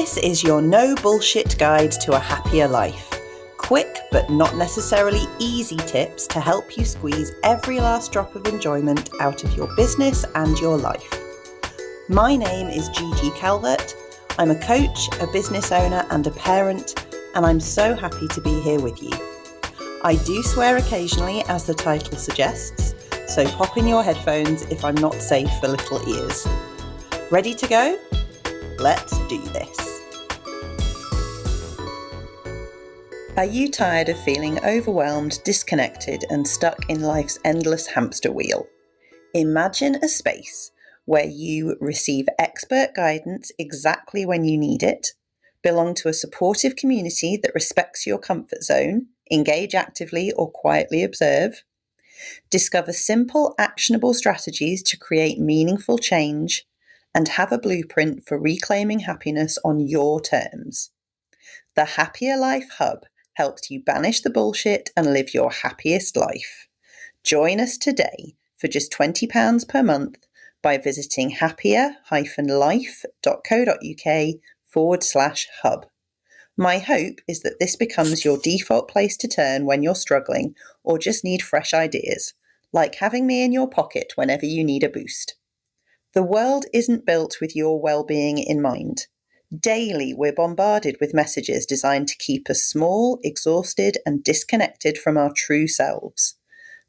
This is your no bullshit guide to a happier life. Quick but not necessarily easy tips to help you squeeze every last drop of enjoyment out of your business and your life. My name is Gigi Calvert. I'm a coach, a business owner and a parent, and I'm so happy to be here with you. I do swear occasionally, as the title suggests, so pop in your headphones if I'm not safe for little ears. Ready to go? Let's do this. Are you tired of feeling overwhelmed, disconnected, and stuck in life's endless hamster wheel? Imagine a space where you receive expert guidance exactly when you need it, belong to a supportive community that respects your comfort zone, engage actively or quietly observe, discover simple, actionable strategies to create meaningful change, and have a blueprint for reclaiming happiness on your terms. The Happier Life Hub helps you banish the bullshit and live your happiest life. Join us today for just £20 per month by visiting happier-life.co.uk/hub. My hope is that this becomes your default place to turn when you're struggling or just need fresh ideas, like having me in your pocket whenever you need a boost. The world isn't built with your well-being in mind. Daily, we're bombarded with messages designed to keep us small, exhausted, and disconnected from our true selves.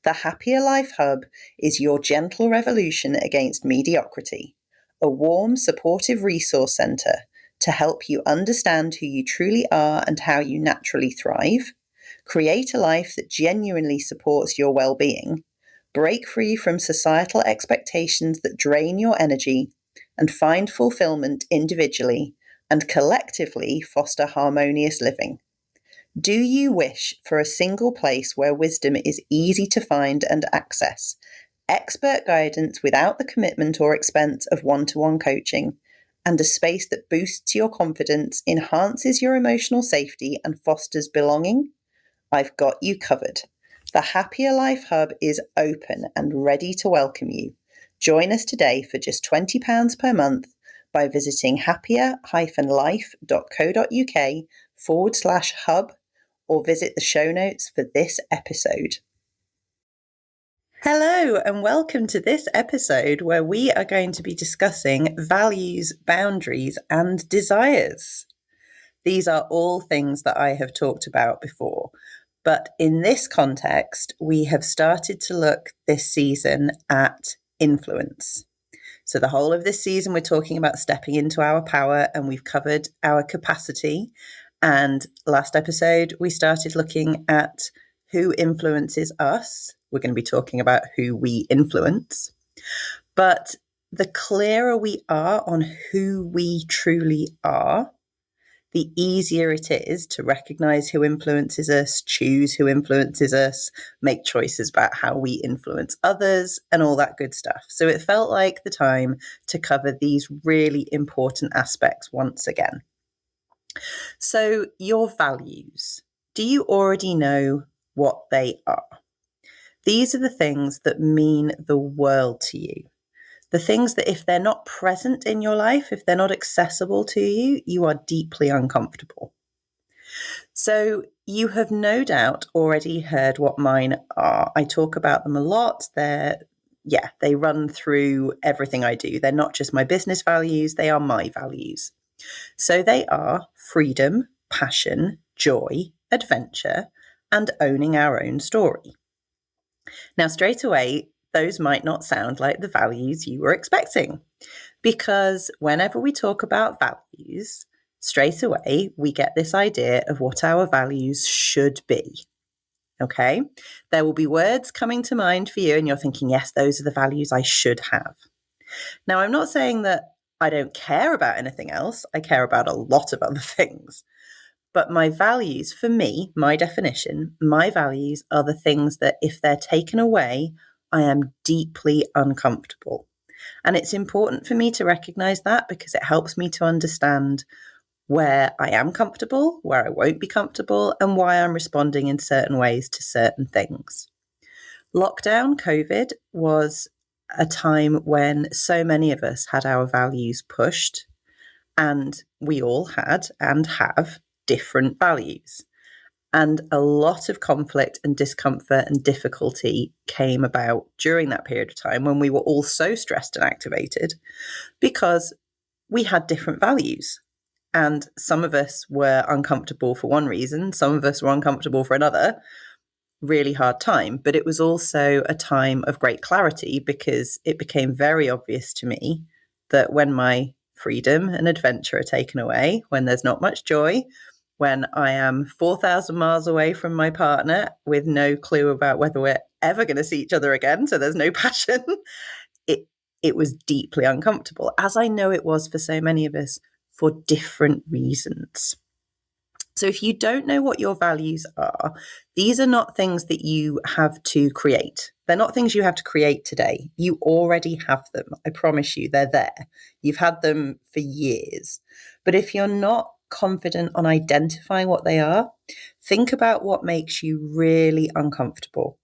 The Happier Life Hub is your gentle revolution against mediocrity, a warm, supportive resource centre to help you understand who you truly are and how you naturally thrive, create a life that genuinely supports your well-being, break free from societal expectations that drain your energy, and find fulfillment individually and collectively foster harmonious living. Do you wish for a single place where wisdom is easy to find and access, expert guidance without the commitment or expense of one-to-one coaching, and a space that boosts your confidence, enhances your emotional safety, and fosters belonging? I've got you covered. The Happier Life Hub is open and ready to welcome you. Join us today for just £20 per month by visiting happier-life.co.uk/hub or visit the show notes for this episode. Hello and welcome to this episode where we are going to be discussing values, boundaries, and desires. These are all things that I have talked about before. But in this context, we have started to look this season at influence. So the whole of this season, we're talking about stepping into our power, and we've covered our capacity. And last episode, we started looking at who influences us. We're going to be talking about who we influence. But the clearer we are on who we truly are, the easier it is to recognize who influences us, choose who influences us, make choices about how we influence others, and all that good stuff. So it felt like the time to cover these really important aspects once again. So your values, do you already know what they are? These are the things that mean the world to you. The things that if they're not present in your life, if they're not accessible to you, you are deeply uncomfortable. So you have no doubt already heard what mine are. I talk about them a lot. They run through everything I do. They're not just my business values, they are my values. So they are freedom, passion, joy, adventure, and owning our own story. Now, straight away, those might not sound like the values you were expecting, because whenever we talk about values, straight away, we get this idea of what our values should be. Okay? There will be words coming to mind for you and you're thinking, yes, those are the values I should have. Now, I'm not saying that I don't care about anything else. I care about a lot of other things. But my values, for me, my definition, my values are the things that if they're taken away, I am deeply uncomfortable. And it's important for me to recognize that because it helps me to understand where I am comfortable, where I won't be comfortable, and why I'm responding in certain ways to certain things. Lockdown, COVID, was a time when so many of us had our values pushed And we all had and have different values. And a lot of conflict and discomfort and difficulty came about during that period of time when we were all so stressed and activated because we had different values. And some of us were uncomfortable for one reason, some of us were uncomfortable for another. Really hard time. But it was also a time of great clarity because it became very obvious to me that when my freedom and adventure are taken away, when there's not much joy, when I am 4,000 miles away from my partner with no clue about whether we're ever going to see each other again, so there's no passion, it was deeply uncomfortable, as I know it was for so many of us for different reasons. So if you don't know what your values are, these are not things that you have to create. They're not things you have to create today. You already have them. I promise you, they're there. You've had them for years. But if you're not confident on identifying what they are, think about what makes you really uncomfortable.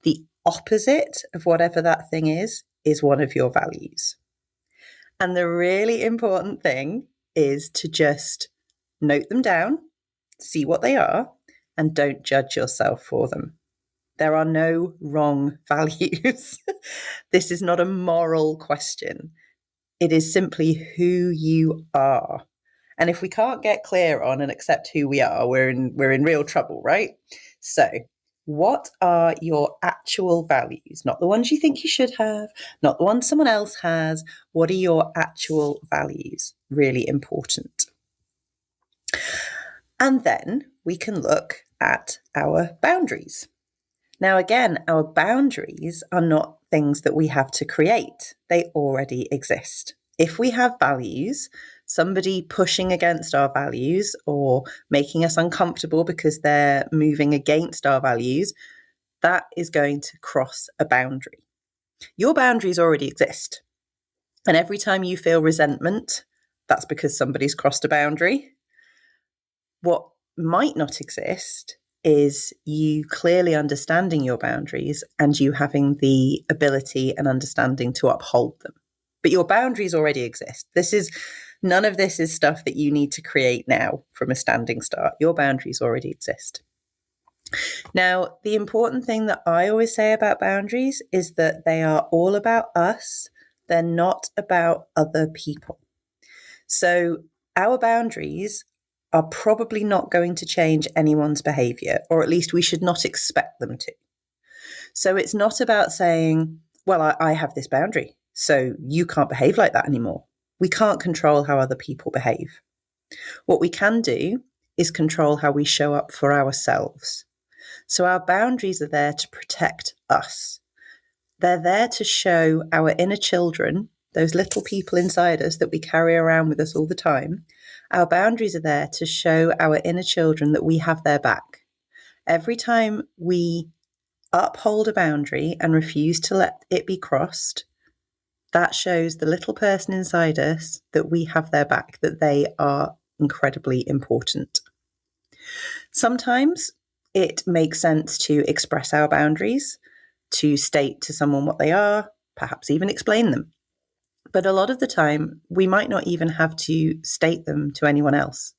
The opposite of whatever that thing is one of your values. And the really important thing is to just note them down, see what they are, and don't judge yourself for them. There are no wrong values. This is not a moral question. It is simply who you are. And if we can't get clear on and accept who we are, we're in real trouble, right? So, what are your actual values? Not the ones you think you should have, not the ones someone else has. What are your actual values? Really important. And then we can look at our boundaries. Now, again, our boundaries are not things that we have to create. They already exist. If we have values, somebody pushing against our values or making us uncomfortable because they're moving against our values, that is going to cross a boundary. Your boundaries already exist. And every time you feel resentment, that's because somebody's crossed a boundary. What might not exist is you clearly understanding your boundaries and you having the ability and understanding to uphold them. But your boundaries already exist. None of this is stuff that you need to create now from a standing start. Your boundaries already exist. Now, the important thing that I always say about boundaries is that they are all about us. They're not about other people. So our boundaries are probably not going to change anyone's behavior, or at least we should not expect them to. So it's not about saying, well, I have this boundary, so you can't behave like that anymore. We can't control how other people behave. What we can do is control how we show up for ourselves. So our boundaries are there to protect us. They're there to show our inner children, those little people inside us that we carry around with us all the time. Our boundaries are there to show our inner children that we have their back. Every time we uphold a boundary and refuse to let it be crossed, that shows the little person inside us that we have their back, that they are incredibly important. Sometimes it makes sense to express our boundaries, to state to someone what they are, perhaps even explain them. But a lot of the time, we might not even have to state them to anyone else.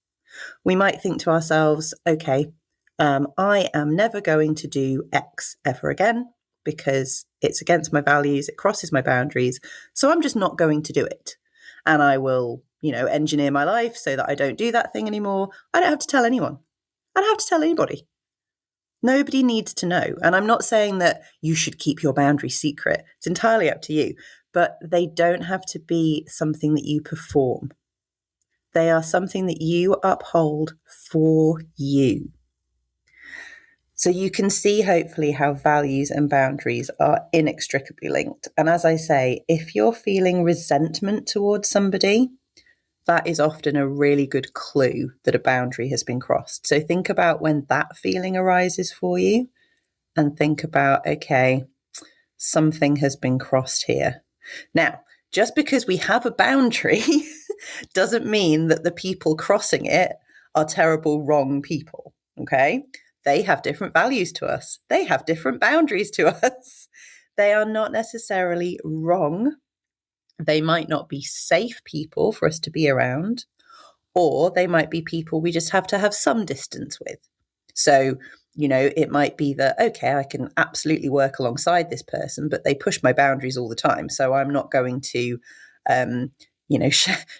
We might think to ourselves, okay, I am never going to do X ever again because it's against my values, it crosses my boundaries, so I'm just not going to do it. And I will, engineer my life so that I don't do that thing anymore. I don't have to tell anyone. I don't have to tell anybody. Nobody needs to know. And I'm not saying that you should keep your boundaries secret. It's entirely up to you. But they don't have to be something that you perform. They are something that you uphold for you. So you can see, hopefully, how values and boundaries are inextricably linked. And as I say, if you're feeling resentment towards somebody, that is often a really good clue that a boundary has been crossed. So think about when that feeling arises for you and think about, okay, something has been crossed here. Now, just because we have a boundary doesn't mean that the people crossing it are terrible, wrong people, okay? They have different values to us. They have different boundaries to us. They are not necessarily wrong. They might not be safe people for us to be around, or they might be people we just have to have some distance with. So, it might be that, okay, I can absolutely work alongside this person, but they push my boundaries all the time. So I'm not going to,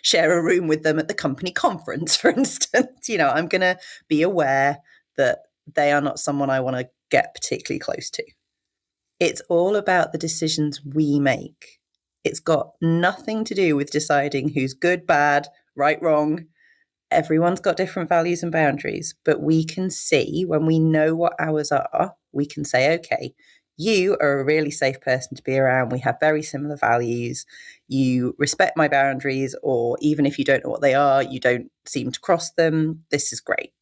share a room with them at the company conference, for instance. I'm going to be aware that they are not someone I want to get particularly close to. It's all about the decisions we make. It's got nothing to do with deciding who's good, bad, right, wrong. Everyone's got different values and boundaries, but we can see when we know what ours are, we can say, okay, you are a really safe person to be around. We have very similar values. You respect my boundaries, or even if you don't know what they are, you don't seem to cross them. This is great.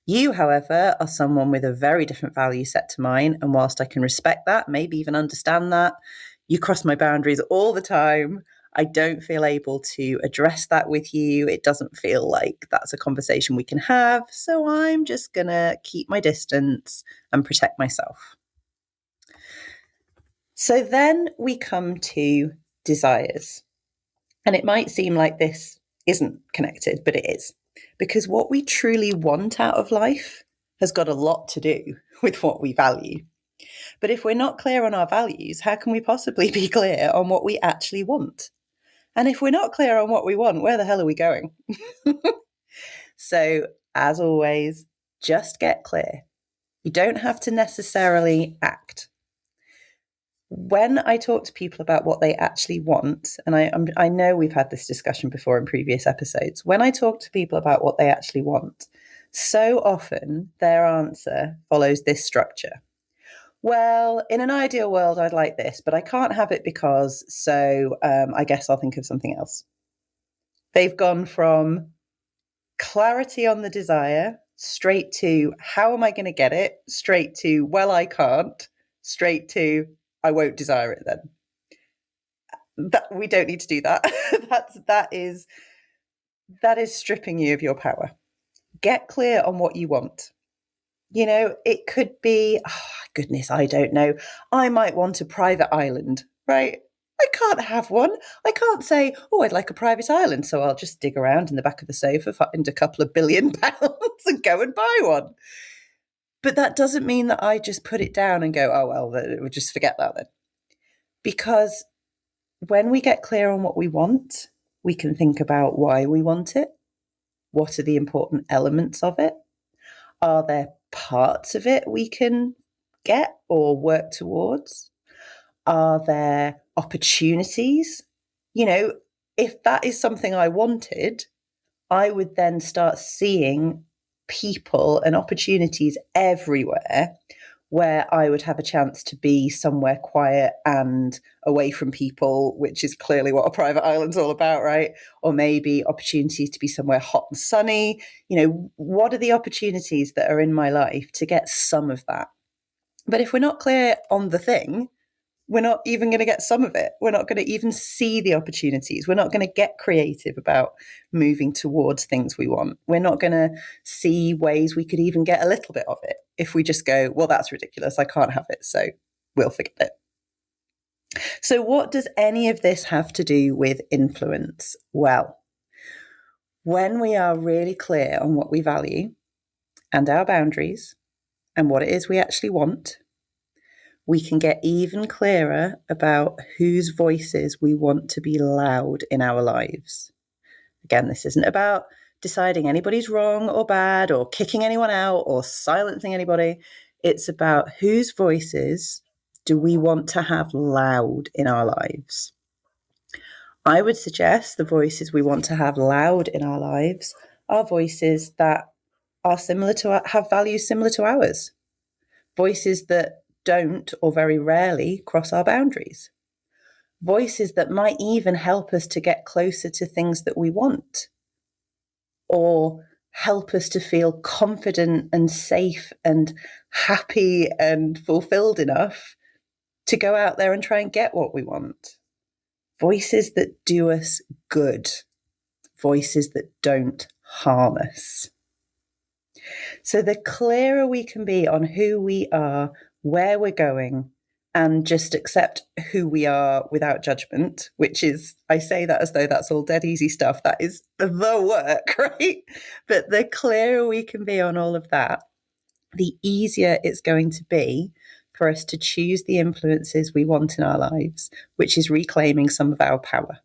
You, however, are someone with a very different value set to mine. And whilst I can respect that, maybe even understand that, you cross my boundaries all the time. I don't feel able to address that with you. It doesn't feel like that's a conversation we can have. So I'm just going to keep my distance and protect myself. So then we come to desires. And it might seem like this isn't connected, but it is. Because what we truly want out of life has got a lot to do with what we value. But if we're not clear on our values, how can we possibly be clear on what we actually want? And if we're not clear on what we want, where the hell are we going? So, as always, just get clear. You don't have to necessarily act. When I talk to people about what they actually want, and I know we've had this discussion before in previous episodes, when I talk to people about what they actually want, so often their answer follows this structure. Well, in an ideal world, I'd like this, but I can't have it because, so I guess I'll think of something else. They've gone from clarity on the desire straight to how am I going to get it, straight to, well, I can't, straight to, I won't desire it then. We don't need to do that. that is stripping you of your power. Get clear on what you want. It could be, oh, goodness, I don't know. I might want a private island, right? I can't have one. I can't say, oh, I'd like a private island, so I'll just dig around in the back of the sofa, find a couple of £1 billion and go and buy one. But that doesn't mean that I just put it down and go, oh, well, we'll just forget that then. Because when we get clear on what we want, we can think about why we want it. What are the important elements of it? Are there parts of it we can get or work towards? Are there opportunities? If that is something I wanted, I would then start seeing people and opportunities everywhere where I would have a chance to be somewhere quiet and away from people, which is clearly what a private island's all about, right? Or maybe opportunities to be somewhere hot and sunny. What are the opportunities that are in my life to get some of that? But if we're not clear on the thing, we're not even going to get some of it. We're not going to even see the opportunities. We're not going to get creative about moving towards things we want. We're not going to see ways we could even get a little bit of it if we just go, well, that's ridiculous. I can't have it, so we'll forget it. So what does any of this have to do with influence? Well, when we are really clear on what we value and our boundaries and what it is we actually want, we can get even clearer about whose voices we want to be loud in our lives. Again, this isn't about deciding anybody's wrong or bad or kicking anyone out or silencing anybody. It's about whose voices do we want to have loud in our lives. I would suggest the voices we want to have loud in our lives are voices that are similar to, have values similar to ours. Voices that don't, or very rarely, cross our boundaries. Voices that might even help us to get closer to things that we want, or help us to feel confident and safe and happy and fulfilled enough to go out there and try and get what we want. Voices that do us good. Voices that don't harm us. So the clearer we can be on who we are, where we're going, and just accept who we are without judgment, which is, I say that as though that's all dead easy stuff. That is the work, right? But the clearer we can be on all of that, the easier it's going to be for us to choose the influences we want in our lives, which is reclaiming some of our power.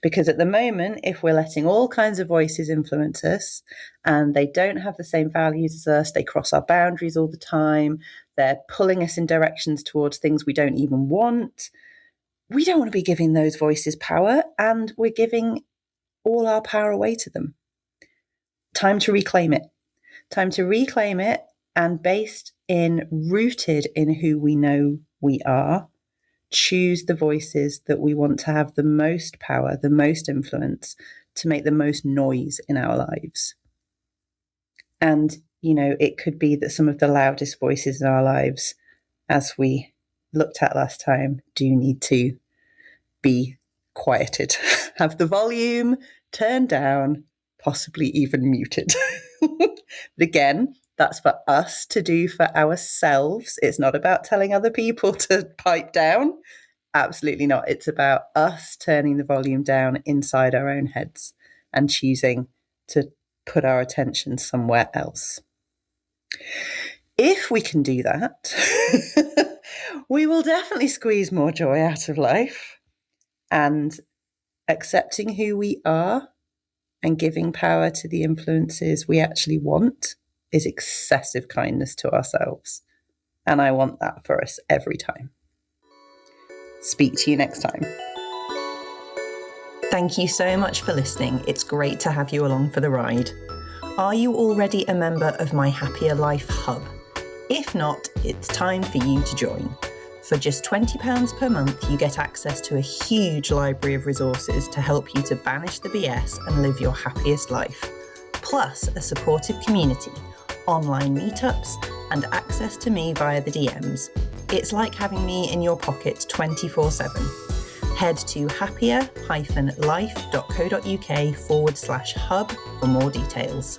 Because at the moment, if we're letting all kinds of voices influence us and they don't have the same values as us, they cross our boundaries all the time, they're pulling us in directions towards things we don't even want, we don't want to be giving those voices power, and we're giving all our power away to them. Time to reclaim it. Time to reclaim it, and rooted in who we know we are, choose the voices that we want to have the most power, the most influence, to make the most noise in our lives. And, it could be that some of the loudest voices in our lives, as we looked at last time, do need to be quieted, have the volume turned down, possibly even muted. But again, that's for us to do for ourselves. It's not about telling other people to pipe down. Absolutely not. It's about us turning the volume down inside our own heads and choosing to put our attention somewhere else. If we can do that, we will definitely squeeze more joy out of life, and accepting who we are and giving power to the influences we actually want is excessive kindness to ourselves. And I want that for us every time. Speak to you next time. Thank you so much for listening. It's great to have you along for the ride. Are you already a member of my Happier Life Hub? If not, it's time for you to join. For just £20 per month, you get access to a huge library of resources to help you to banish the BS and live your happiest life. Plus a supportive community, online meetups, and access to me via the DMs. It's like having me in your pocket 24/7. Head to happier-life.co.uk/hub for more details.